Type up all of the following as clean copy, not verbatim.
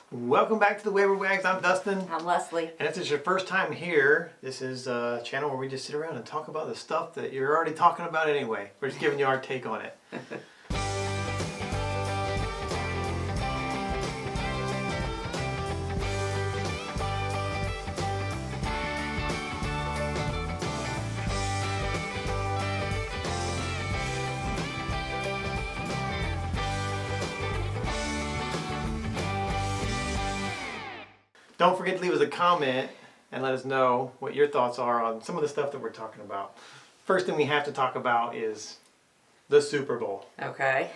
Welcome back to the Wayward Waggs. I'm Dustin. I'm Leslie. And if this is your first time here, this is a channel where we just sit around and talk about the stuff that you're already talking about anyway. We're just giving you our take on it. Don't forget to leave us a comment and let us know what your thoughts are on some of the stuff that we're talking about. First thing we have to talk about is the Super Bowl. Okay.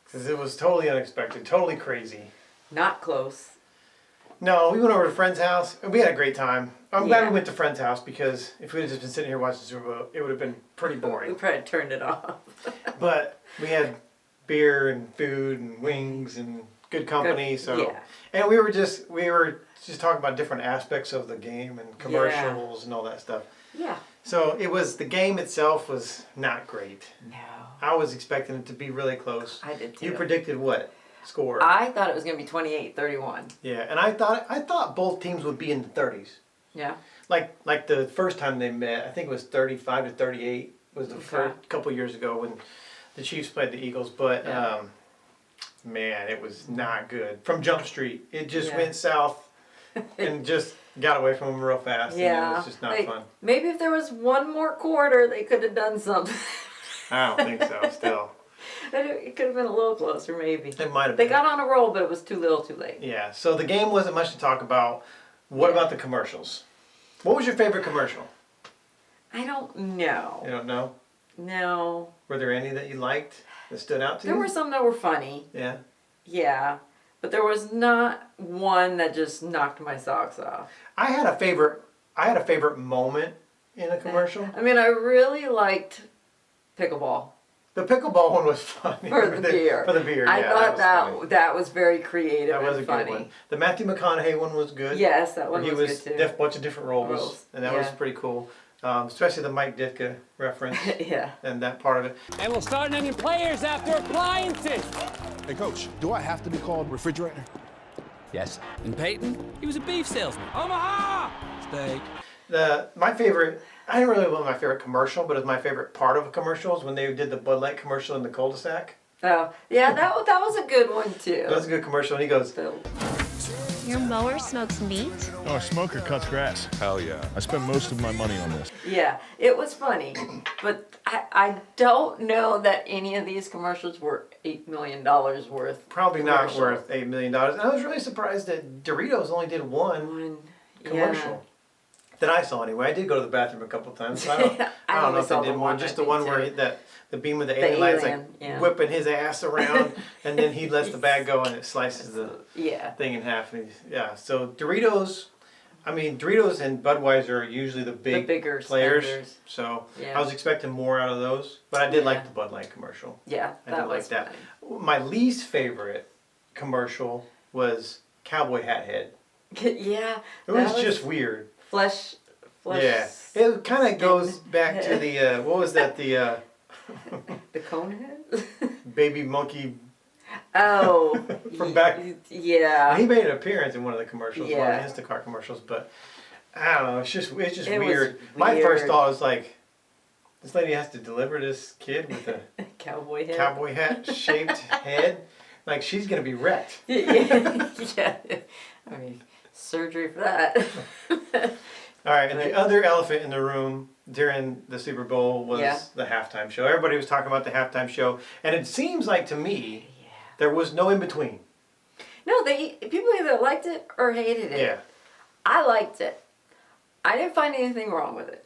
Because it was totally unexpected, totally crazy. Not close. No, we went over to a friend's house and we had a great time. I'm glad we went to friend's house because if we had just been sitting here watching the Super Bowl, it would have been pretty boring. We probably turned it off. But we had beer and food and wings and good company. And we were just talking about different aspects of the game and commercials and all that stuff. Yeah. So the game itself was not great. No. I was expecting it to be really close. I did too. You predicted what score? I thought it was going to be 28-31. Yeah, and I thought both teams would be in the 30s. Yeah. Like the first time they met, I think it was 35-38 was the first couple years ago when the Chiefs played the Eagles, but man, it was not good. From Jump Street, it just went south and just got away from them real fast. Yeah. And it was just not fun. Maybe if there was one more quarter, they could have done something. I don't think so, still. It could have been a little closer, maybe. It might have been. They got on a roll, but it was too little too late. Yeah, so the game wasn't much to talk about. What about the commercials? What was your favorite commercial? I don't know. You don't know? No. Were there any that you liked that stood out to you? There were some that were funny. Yeah. Yeah. But there was not one that just knocked my socks off. I had a favorite moment in a commercial. I mean, I really liked pickleball. The pickleball one was funny. For the beer. For the beer, I thought that was very creative and funny. That was a good one. The Matthew McConaughey one was good. Yes, that one was good too. A bunch of different roles. And that was pretty cool. Especially the Mike Ditka reference. Yeah. And that part of it. And we'll start naming players after appliances. Hey, Coach, do I have to be called refrigerator? Yes. And Peyton, he was a beef salesman. Omaha! Steak. My favorite, I didn't really want my favorite commercial, but it was my favorite part of a commercial is when they did the Bud Light commercial in the cul-de-sac. Oh, yeah, that was a good one too. That was a good commercial, and he goes, Your mower smokes meat? Oh, a smoker cuts grass. Hell yeah. I spent most of my money on this. Yeah, it was funny, but I don't know that any of these commercials were $8 million worth. Probably not worth $8 million. And I was really surprised that Doritos only did one commercial. That I saw anyway. I did go to the bathroom a couple times. So I don't know if they did one. Just the one where the beam with the alien lights like whipping his ass around, and then he lets the bag go and it slices the thing in half. So Doritos and Budweiser are usually the bigger players. Spenders. So I was expecting more out of those, but I did like the Bud Light commercial. Yeah, that was funny. My least favorite commercial was Cowboy Hat Head. Yeah, it was just weird. Flesh. Yeah, it kind of goes back to the what was that the cone head? Baby monkey. Oh, from back. Yeah. He made an appearance in one of the commercials, one of the Instacart commercials, but I don't know. It's just weird. My first thought was like, this lady has to deliver this kid with a cowboy hat shaped head. Like she's gonna be wrecked. Yeah. I mean, surgery for that. All right, and the other elephant in the room during the Super Bowl was the halftime show. Everybody was talking about the halftime show, and it seems like to me there was no in between. No, people either liked it or hated it. Yeah. I liked it. I didn't find anything wrong with it.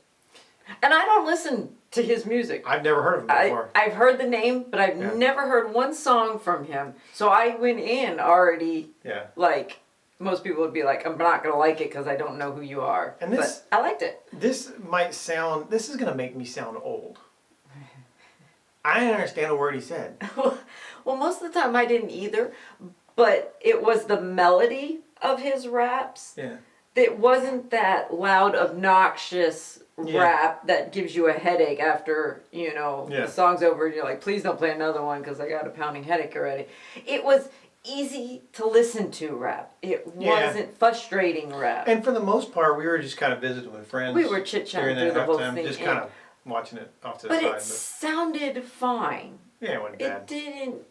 And I don't listen to his music. I've never heard of him before. I've heard the name, but I've never heard one song from him. So I went in already like most people would be like, I'm not going to like it because I don't know who you are. But I liked it. This is going to make me sound old. I didn't understand a word he said. Well, most of the time I didn't either, but it was the melody of his raps. Yeah. It wasn't that loud, obnoxious rap that gives you a headache after, the song's over and you're like, please don't play another one because I got a pounding headache already. It was easy to listen to rap. It wasn't frustrating rap. And for the most part, we were just kind of visiting with friends. We were chit-chatting through the whole thing. Just kind of watching it off to the side. But it sounded fine. Yeah, it wasn't bad. It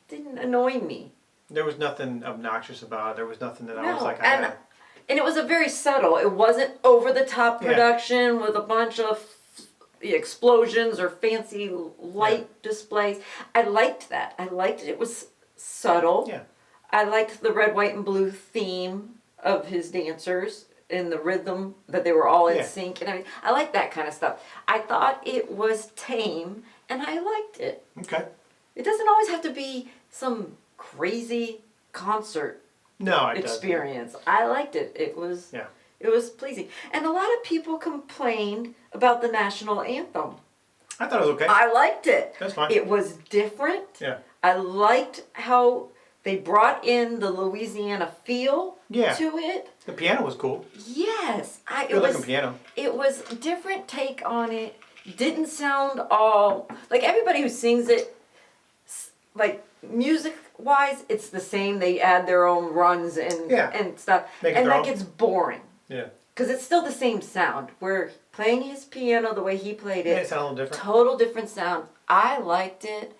didn't annoy me. There was nothing obnoxious about it. There was nothing that I was like, and it was a very subtle. It wasn't over-the-top production with a bunch of explosions or fancy light displays. I liked that. I liked it. It was subtle. Yeah. I liked the red, white, and blue theme of his dancers and the rhythm that they were all in sync. And I liked that kind of stuff. I thought it was tame, and I liked it. Okay. It doesn't always have to be some crazy concert experience. I liked it. It was pleasing. And a lot of people complained about the national anthem. I thought it was okay. I liked it. That's fine. It was different. Yeah. I liked how they brought in the Louisiana feel to it. The piano was cool. Yes. Good looking piano. It was a different take on it. Didn't sound all... Like, everybody who sings it, like, music-wise, it's the same. They add their own runs and stuff. And that gets boring. Yeah. Because it's still the same sound. We're playing his piano the way he played it. Yeah, it sounded a little different. Total different sound. I liked it.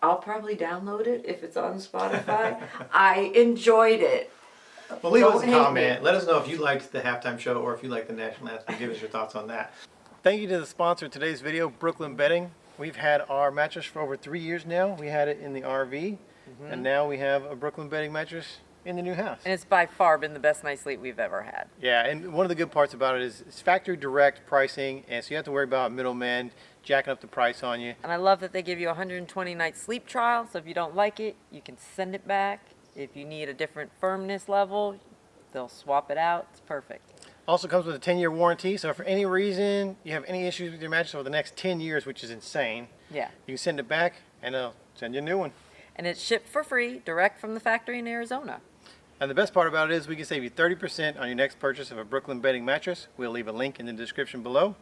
I'll probably download it if it's on Spotify. I enjoyed it. Well, leave us a comment. Let us know if you liked the halftime show or if you liked the national anthem. Give us your thoughts on that. Thank you to the sponsor of today's video, Brooklyn Bedding. We've had our mattress for over 3 years now. We had it in the RV, and now we have a Brooklyn Bedding mattress in the new house. And it's by far been the best night's sleep we've ever had. Yeah, and one of the good parts about it is it's factory direct pricing, and so you don't have to worry about middlemen jacking up the price on you. And I love that they give you a 120-night sleep trial, so if you don't like it, you can send it back. If you need a different firmness level, they'll swap it out. It's perfect. Also comes with a 10-year warranty, so if for any reason you have any issues with your mattress over the next 10 years, which is insane, you can send it back and they'll send you a new one. And it's shipped for free, direct from the factory in Arizona. And the best part about it is we can save you 30% on your next purchase of a Brooklyn Bedding mattress. We'll leave a link in the description below.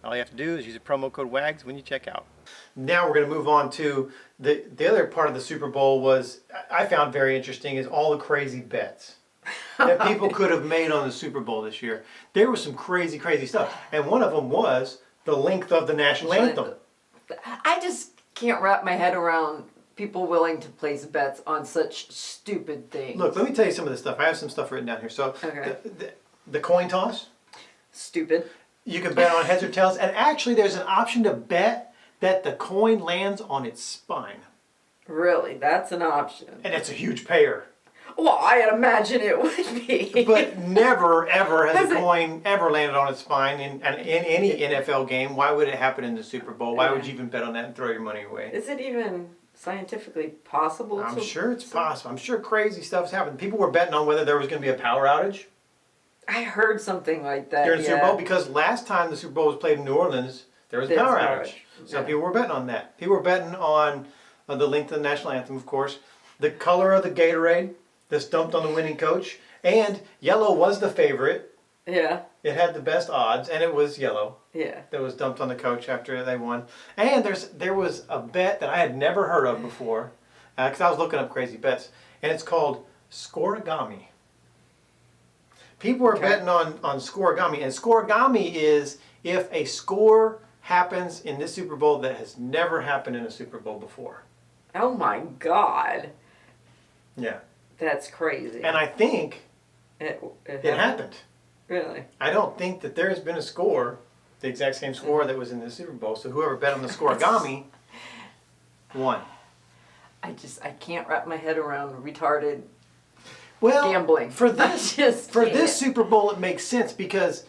All you have to do is use the promo code WAGS when you check out. Now we're going to move on to the other part of the Super Bowl was, I found very interesting, is all the crazy bets that people could have made on the Super Bowl this year. There was some crazy, crazy stuff. And one of them was the length of the national anthem. I just can't wrap my head around people willing to place bets on such stupid things. Look, let me tell you some of this stuff. I have some stuff written down here. So the coin toss. Stupid. You can bet on heads or tails. And actually there's an option to bet that the coin lands on its spine. Really? That's an option. And it's a huge payer. Well, I imagine it would be. But never, ever has a coin ever landed on its spine in any NFL game. Why would it happen in the Super Bowl? Why would you even bet on that and throw your money away? Is it even scientifically possible? I'm sure it's possible. I'm sure crazy stuff's happened. People were betting on whether there was going to be a power outage. I heard something like that during the Super Bowl, because last time the Super Bowl was played in New Orleans, there was a power outage. So people were betting on that. People were betting on the length of the national anthem, of course, the color of the Gatorade that's dumped on the winning coach, and yellow was the favorite. Yeah. It had the best odds, and it was yellow. Yeah. That was dumped on the coach after they won. And there was a bet that I had never heard of before, because I was looking up crazy bets, and it's called scoregami. People were betting on scoregami, and scoregami is if a score happens in this Super Bowl that has never happened in a Super Bowl before. Oh my God. Yeah. That's crazy. And I think it happened. Really? I don't think that there has been a score, the exact same score that was in the Super Bowl, so whoever bet on the scoregami won. I can't wrap my head around retarded gambling. For this this Super Bowl, it makes sense because,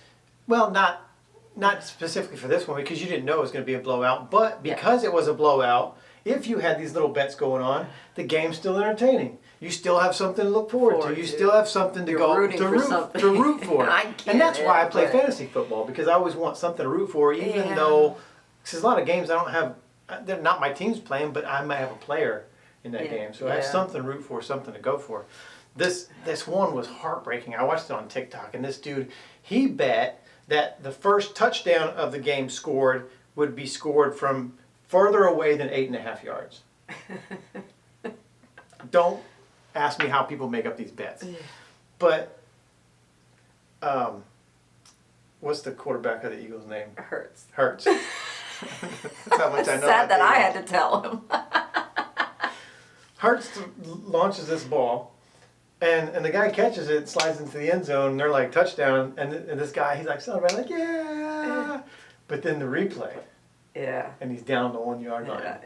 well, not specifically for this one because you didn't know it was going to be a blowout, but because it was a blowout, if you had these little bets going on, the game's still entertaining. You still have something to look forward to. You still have something to root for. And that's why I play fantasy football, because I always want something to root for, even though there's a lot of games I don't have. They're not my team's playing, but I might have a player in that game, so I have something to root for, something to go for. This one was heartbreaking. I watched it on TikTok, and this dude, he bet that the first touchdown of the game scored would be scored from further away than 8.5 yards. Don't ask me how people make up these bets. But, what's the quarterback of the Eagles' name? Hurts. Hurts. That's how much I know. Sad that I had to tell him. Hurts launches this ball, and the guy catches it, slides into the end zone, and they're like, touchdown, and this guy, he's like celebrating, like, yeah! But then the replay. Yeah. And he's down the 1 yard line.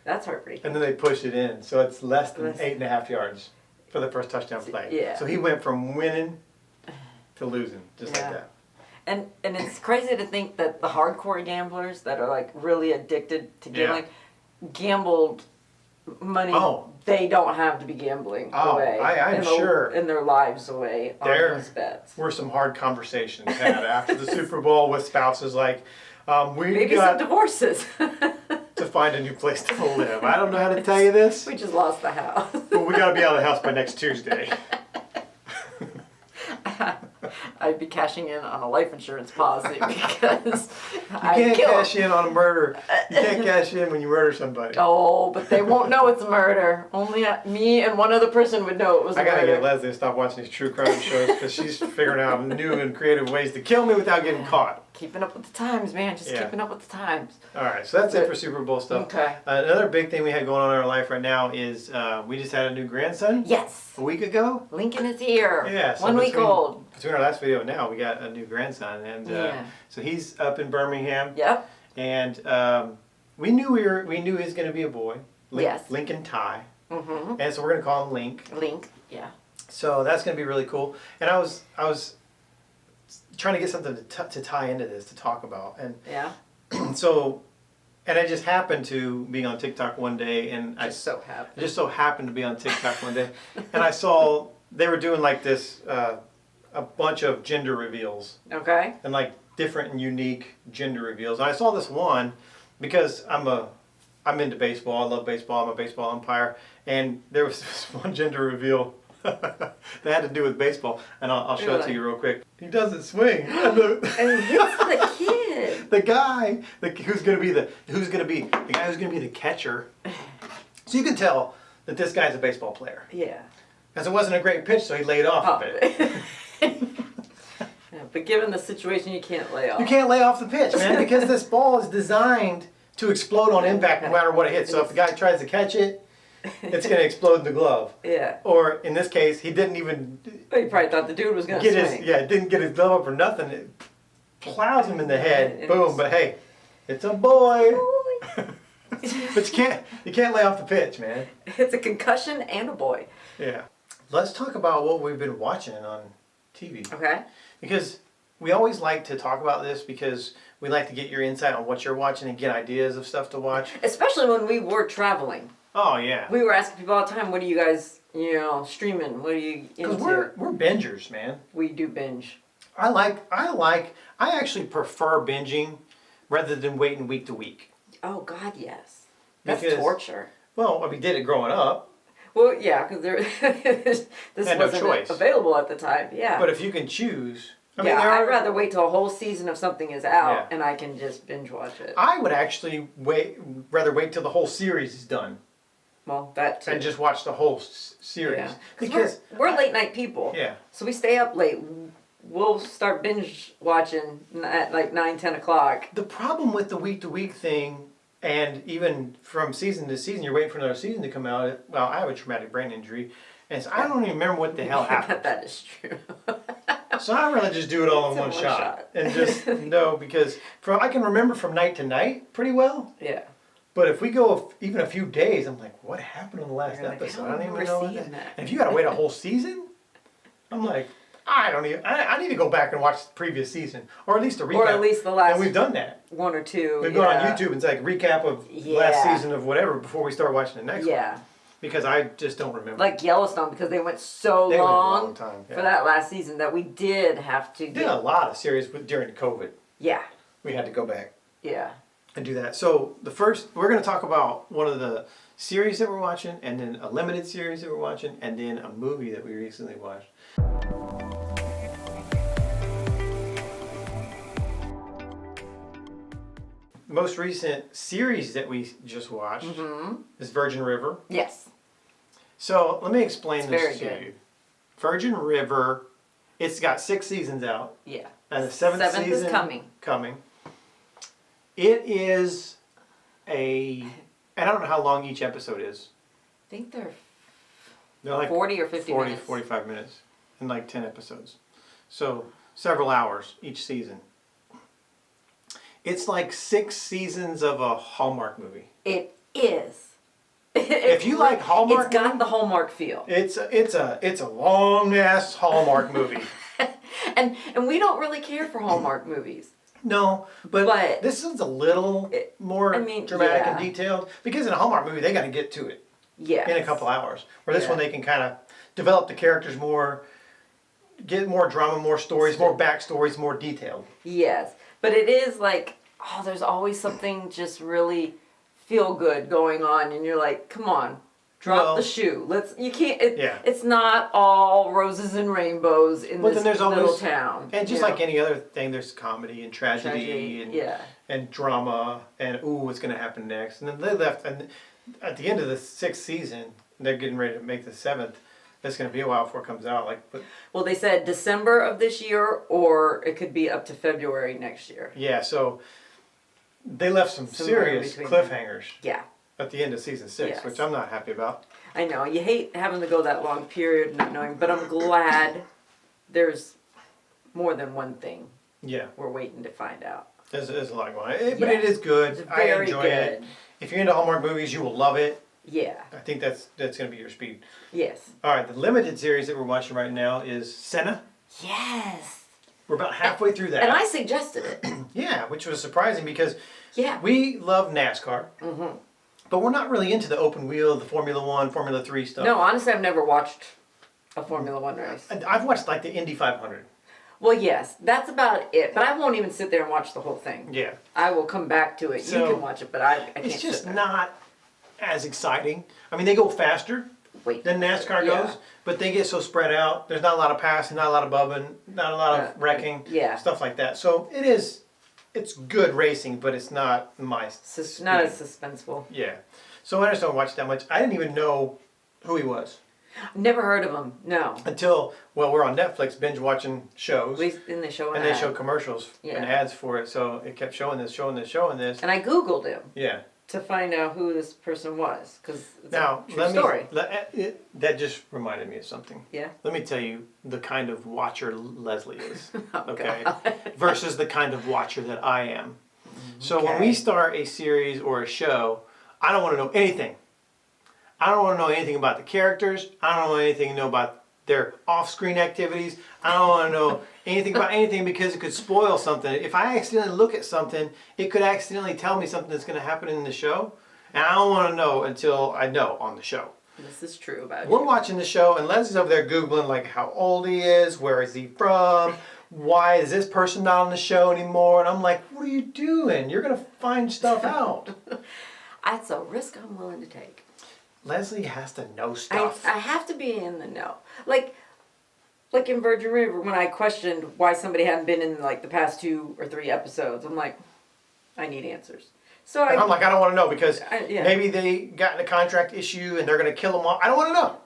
That's heartbreaking. And then they push it in, so it's less than 8.5 yards for the first touchdown play. Yeah. So he went from winning to losing, just like that. And it's crazy to think that the hardcore gamblers that are like really addicted to gambling gambled money they don't have to be gambling away. I'm sure. In their lives away on these bets. Were some hard conversations had after the Super Bowl with spouses like, maybe some divorces. to find a new place to live. I don't know how to tell you this. We just lost the house. But we got to be out of the house by next Tuesday. I'd be cashing in on a life insurance policy because you can't cash in on a murder. You can't cash in when you murder somebody. Oh, but they won't know it's a murder. Only me and one other person would know it was a murder. I gotta get Leslie to stop watching these true crime shows because she's figuring out new and creative ways to kill me without getting caught. Keeping up with the times, man. Just keeping up with the times. All right, so that's it for Super Bowl stuff. Okay. Another big thing we had going on in our life right now is we just had a new grandson. Yes. A week ago. Lincoln is here. Yeah. So 1 week old. Between our last video and now, we got a new grandson, and so he's up in Birmingham. Yep. And we knew he was going to be a boy. Yes. Lincoln Ty. Mm-hmm. And so we're going to call him Link. Link. Yeah. So that's going to be really cool. And I was trying to get something to tie into this to talk about, and so, and I just happened to be on TikTok one day, and I just so happened to be on TikTok one day, and I saw they were doing like this a bunch of gender reveals. Okay. And like different and unique gender reveals. And I saw this one because I'm into baseball. I love baseball. I'm a baseball umpire, and there was this one gender reveal that had to do with baseball, and I'll show it to you real quick. He doesn't swing. And it's the kid. The guy who's gonna be the guy who's gonna be the catcher. So you can tell that this guy's a baseball player. Yeah. Because it wasn't a great pitch, so he laid off of it. But given the situation, you can't lay off. You can't lay off the pitch, man, because this ball is designed to explode on impact no matter what it hits. So if the guy tries to catch it, it's going to explode in the glove. Yeah. Or in this case, he didn't even... He probably thought the dude was going to swing. Didn't get his glove up or nothing. It plows him in the head. Boom. But hey, it's a boy. But you can't lay off the pitch, man. It's a concussion and a boy. Yeah. Let's talk about what we've been watching on TV. Okay. Because we always like to talk about this because we like to get your insight on what you're watching and get ideas of stuff to watch. Especially when we were traveling. Oh, yeah. We were asking people all the time, what are you guys, streaming? What are you into? Because we're bingers, man. We do binge. I actually prefer binging rather than waiting week to week. Oh, God, yes. That's torture. Well, we did it growing up. Well, yeah, because this wasn't available at the time. Yeah. But if you can choose... I'd rather wait till a whole season of something is out and I can just binge watch it. I would actually rather wait till the whole series is done. Well, that too. And just watch the whole series. Yeah. Because we're late night people. Yeah. So we stay up late. We'll start binge watching at like 9, 10 o'clock. The problem with the week to week thing, and even from season to season, you're waiting for another season to come out. Well, I have a traumatic brain injury. And so I don't even remember what the hell happened. That is true. So I'd rather just do it all in one shot. And just know, because I can remember from night to night pretty well. Yeah. But if we go even a few days, I'm like, what happened in the last episode? I don't even know that. And if you got to wait a whole season, I'm like, I need to go back and watch the previous season. Or at least a recap. Or at least the last. And we've done that. One or two. We've gone on YouTube and it's like recap of last season of whatever before we start watching the next one. Yeah. Because I just don't remember. Like Yellowstone, because they went so long time, for that last season that we did have to... Did a lot of series during COVID. Yeah. We had to go back. Yeah. And do that. So we're going to talk about one of the series that we're watching, and then a limited series that we're watching, and then a movie that we recently watched. The most recent series that we just watched is Virgin River. Yes. So let me explain It's this very to good. you. Virgin River, it's got 6 seasons out. Yeah. And the seventh season is coming. It is and I don't know how long each episode is. I think they're like 40 or 50 minutes. 45 minutes and like 10 episodes. So several hours each season. It's like 6 seasons of a Hallmark movie. It is. If you like Hallmark, it's got the Hallmark feel. It's a long ass Hallmark movie. and we don't really care for Hallmark movies. No, but this is a little more dramatic and detailed because in a Hallmark movie they got to get to it. Yeah. In a couple hours. Where this one they can kind of develop the characters more, get more drama, more stories, more backstories, more detailed. Yes, but it is like there's always something just really feel good going on, and you're like, come on, drop the shoe. You can't. It's not all roses and rainbows in this little town. And just like any other thing, there's comedy and tragedy and drama and what's going to happen next? And then they left, and at the end of the 6th season, they're getting ready to make the 7th. It's going to be a while before it comes out. Well, they said December of this year, or it could be up to February next year. Yeah, so they left some serious cliffhangers. Yeah. At the end of season 6, which I'm not happy about. I know. You hate having to go that long period not knowing, but I'm glad there's more than one thing. Yeah. We're waiting to find out. There's a lot going on. But it is good. I enjoy it. If you're into Hallmark movies, you will love it. Yeah. I think that's going to be your speed. Yes. All right, the limited series that we're watching right now is Senna. Yes. We're about halfway through that. And I suggested it. Yeah, which was surprising because we love NASCAR. Mm-hmm. But we're not really into the open wheel, the Formula 1, Formula 3 stuff. No, honestly, I've never watched a Formula 1 race. I've watched like the Indy 500. Well, yes, that's about it. But I won't even sit there and watch the whole thing. Yeah. I will come back to it. So you can watch it, but I can't. It's just not as exciting. I mean, they go faster than NASCAR goes, but they get so spread out. There's not a lot of passing, not a lot of bubbing, not a lot of wrecking, stuff like that. So it's good racing, but it's not my speed. Not as suspenseful. Yeah. So I just don't watch that much. I didn't even know who he was. Never heard of him, no. Until, we're on Netflix binge watching shows. And they show they show commercials and ads for it. So it kept showing this. And I Googled him. Yeah. To find out who this person was. Because it's a true story. That just reminded me of something. Yeah. Let me tell you the kind of watcher Leslie is. Okay. God. Versus the kind of watcher that I am. So when we start a series or a show, I don't want to know anything. I don't want to know anything about the characters. I don't want anything to know about their off-screen activities. I don't want to know anything about anything because it could spoil something. If I accidentally look at something, it could accidentally tell me something that's going to happen in the show. And I don't want to know until I know on the show. This is true about We're watching the show and Leslie's over there Googling like how old he is, where is he from, why is this person not on the show anymore? And I'm like, what are you doing? You're going to find stuff out. That's a risk I'm willing to take. Leslie has to know stuff. I have to be in the know. Like in Virgin River, when I questioned why somebody hadn't been in like the past 2 or 3 episodes, I'm like, I need answers. So I'm like, I don't want to know because maybe they got in a contract issue and they're going to kill them all. I don't want to know.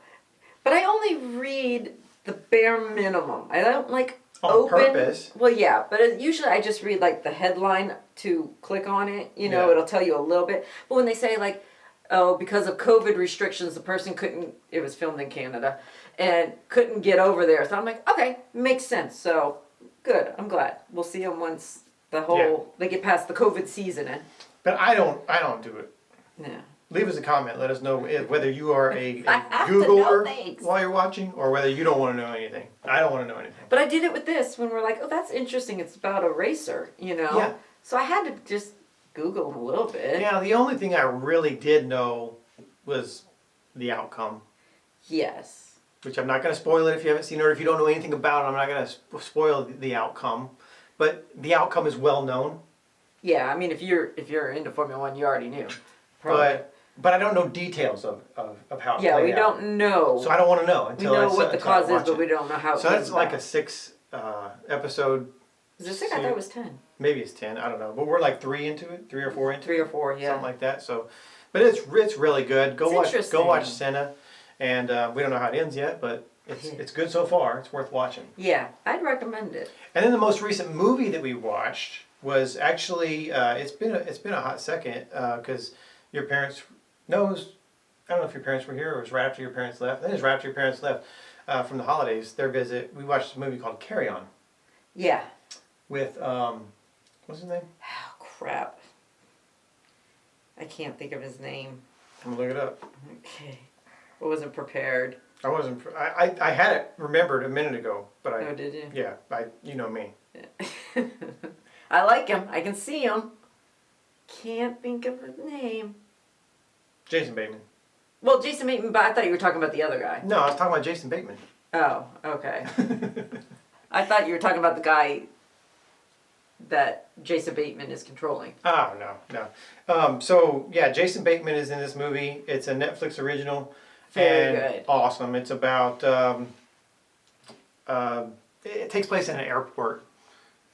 But I only read the bare minimum. I don't like on purpose. Well, yeah, but usually I just read like the headline to click on it. You know, it'll tell you a little bit. But when they say like, oh, because of COVID restrictions, the person couldn't, it was filmed in Canada, and couldn't get over there. So I'm like, okay, makes sense. So, good, I'm glad. We'll see them once they get past the COVID season. But I don't do it. Yeah. Leave us a comment. Let us know whether you are a Googler while you're watching or whether you don't want to know anything. I don't want to know anything. But I did it with this when we're like, oh, that's interesting. It's about a racer, you know? Yeah. So I had to just Google a little bit. Yeah, the only thing I really did know was the outcome. Yes. Which I'm not going to spoil it if you haven't seen it or if you don't know anything about it. I'm not going to spoil the outcome. But the outcome is well known. Yeah, I mean, if you're into Formula 1, you already knew. But I don't know details of how it played out. Yeah, we don't know. So I don't want to know until we know what the cause is, but we don't know how. So that's like a 6 episode. Is it 6? I thought it was 10. Maybe it's 10. I don't know, but we're like 3 into it, 3 or 4 into it. 3 or 4, yeah. Something like that. So, but it's really good. Go watch Senna, And we don't know how it ends yet, but it's good so far. It's worth watching. Yeah, I'd recommend it. And then the most recent movie that we watched was actually it's been a hot second because your parents knows. I don't know if your parents were here or it was right after your parents left. I think it was right after your parents left from the holidays. Their visit. We watched a movie called Carry On. Yeah. With what's his name? Oh crap! I can't think of his name. I'm gonna look it up. Okay. I wasn't prepared. I wasn't. I had it remembered a minute ago, but I. Oh, did you? Yeah, you know me. I like him. I can see him. Can't think of his name. Jason Bateman. Well, Jason Bateman, but I thought you were talking about the other guy. No, I was talking about Jason Bateman. Oh, okay. I thought you were talking about the guy that Jason Bateman is controlling. Oh, no. So, yeah, Jason Bateman is in this movie. It's a Netflix original. Very good. Awesome. It's about, it takes place in an airport.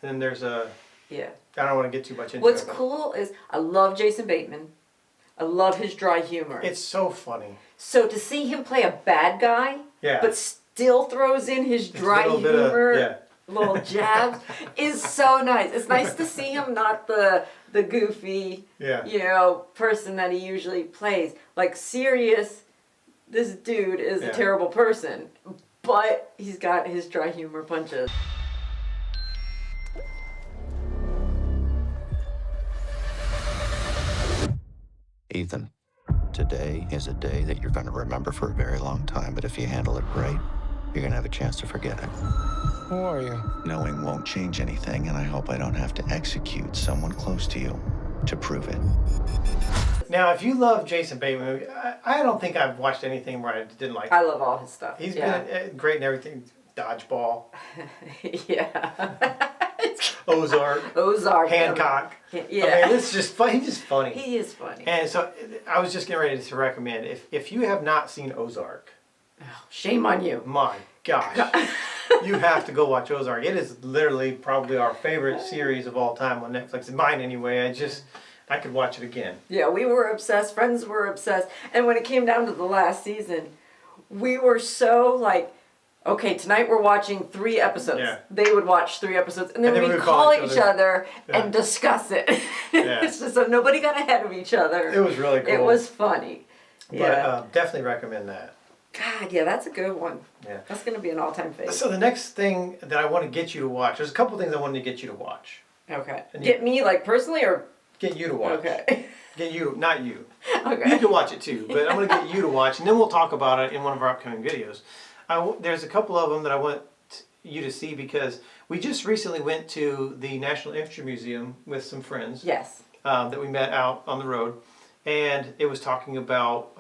And then there's a, yeah. I don't want to get too much into What's it. cool is I love Jason Bateman. I love his dry humor. It's so funny. So to see him play a bad guy, Yeah. but still throws in his dry humor, little jabs, is so nice. It's nice to see him not the goofy, person that he usually plays. Like serious, this dude is a terrible person, but he's got his dry humor punches. Ethan, today is a day that you're going to remember for a very long time, but if you handle it right, you're going to have a chance to forget it. Who are you? Knowing won't change anything, and I hope I don't have to execute someone close to you to prove it. Now, if you love Jason Bateman, I don't think I've watched anything where I didn't like I love all his stuff. He's been great in everything. Dodgeball. Yeah. Ozark. Hancock. Yeah. I mean, it's just fun. He's just funny. He is funny. And so I was just getting ready to recommend, if you have not seen Ozark. Shame on you. My gosh. You have to go watch Ozark. It is literally probably our favorite series of all time on Netflix. Mine anyway. I could watch it again. Yeah, we were obsessed. Friends were obsessed. And when it came down to the last season, we were so like, okay, tonight we're watching 3 episodes. Yeah. They would watch 3 episodes, and then we'd call each other and discuss it. Yeah. It's just so nobody got ahead of each other. It was really cool. It was funny. But definitely recommend that. God, yeah, that's a good one. Yeah. That's going to be an all-time favorite. So the next thing that I want to get you to watch, there's a couple things I wanted to get you to watch. Okay. Get me, like, personally, or? Get you to watch. Okay. Get you, not you. Okay. You can watch it too, but I'm going to get you to watch, and then we'll talk about it in one of our upcoming videos. There's a couple of them that I want you to see because we just recently went to the National Infantry Museum with some friends. Yes. That we met out on the road, and it was talking about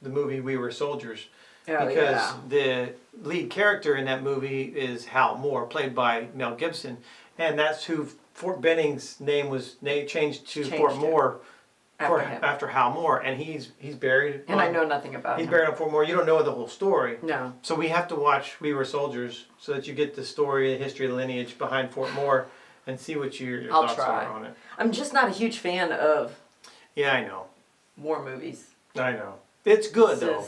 the movie We Were Soldiers. Because the lead character in that movie is Hal Moore, played by Mel Gibson, and that's who Fort Benning's name was changed to Fort Moore after Hal Moore, and he's buried. And I know nothing about him. He's buried on Fort Moore. You don't know the whole story. No. So we have to watch We Were Soldiers so that you get the story, the history, the lineage behind Fort Moore, and see what your thoughts are on it. I'm just not a huge fan of. Yeah, I know. War movies. I know. It's good though.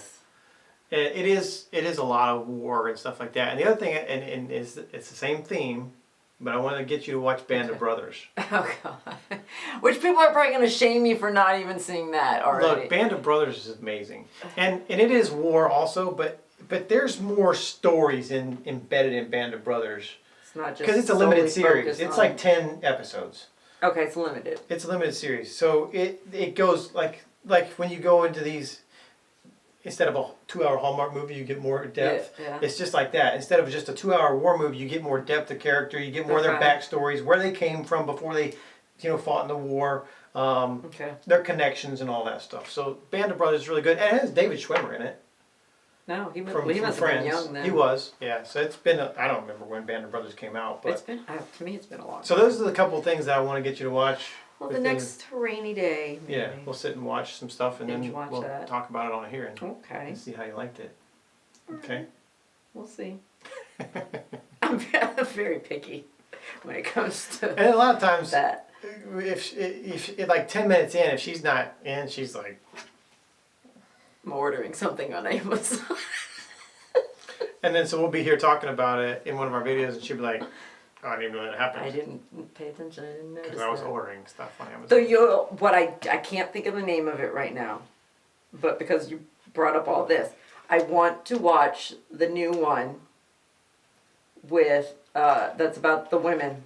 It is a lot of war and stuff like that. And the other thing, and it's the same theme, but I want to get you to watch Band of Brothers. Oh God! Which people are probably going to shame me for not even seeing that already. Look, Band of Brothers is amazing, and it is war also, but there's more stories embedded in Band of Brothers. It's not just because it's a limited series. It's like 10 episodes. Okay, it's limited. It's a limited series, so it goes like when you go into these. Instead of a 2-hour Hallmark movie, you get more depth. Yeah. It's just like that. Instead of just a 2-hour war movie, you get more depth of character. You get more of their backstories, where they came from before they, fought in the war. Their connections and all that stuff. So Band of Brothers is really good, and it has David Schwimmer in it. No, he from must have been young then. He was, yeah. So it's been I don't remember when Band of Brothers came out, but it's been to me it's been a long time. So those are the couple things that I want to get you to watch. Well, the next rainy day. Maybe. Yeah, we'll sit and watch some stuff, and then we'll talk about it on here and see how you liked it. Okay. We'll see. I'm very picky when it comes to. And a lot of times, that. If like 10 minutes in, if she's not in, she's like. I'm ordering something on Amazon. And then so we'll be here talking about it in one of our videos, and she'll be like, "Oh, I didn't even know that happened." I didn't pay attention. I didn't notice. Because I was that. ordering stuff on Amazon. So I can't think of the name of it right now, but because you brought up all this, I want to watch the new one with that's about the women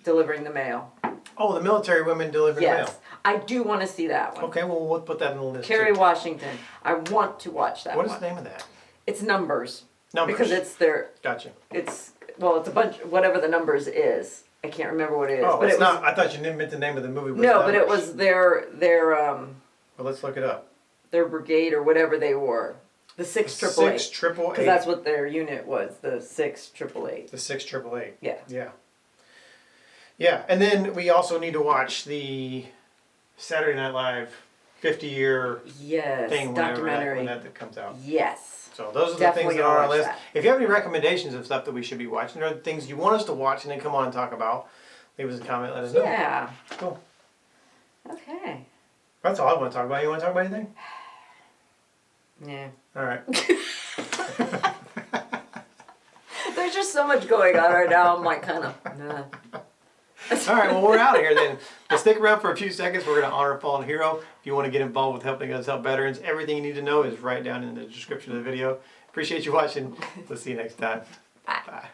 delivering the mail. Oh, the military women delivering Yes, mail. I do want to see that one. Okay, well we'll put that in the list. Kerry too. Washington. I want to watch that What one. is the name of that? It's numbers. Numbers. Because it's their. Gotcha. It's a bunch. Whatever the numbers is, I can't remember what it is. Oh, but it's it was, not. I thought you meant the name of the movie. Was no, but it Numbers. was their Well, let's look it up. their brigade or whatever they were. The 688. 688. Because that's what their unit was. The 688. The 688. Yeah. Yeah. Yeah, and then we also need to watch the Saturday Night Live 50-year Yes. thing Documentary. when that comes out. Yes. So those are the Definitely things that are on our gonna list. watch If you have any recommendations of stuff that we should be watching, or things you want us to watch and then come on and talk about, leave us a comment, let us know. Yeah. Cool. Okay. That's all I want to talk about. You want to talk about anything? Yeah. All right. There's just so much going on right now. I'm like kind of. Nah. All right, well, we're out of here then. But stick around for a few seconds. We're going to honor a fallen hero. If you want to get involved with helping us help veterans, everything you need to know is right down in the description of the video. Appreciate you watching. We'll see you next time. Bye. Bye.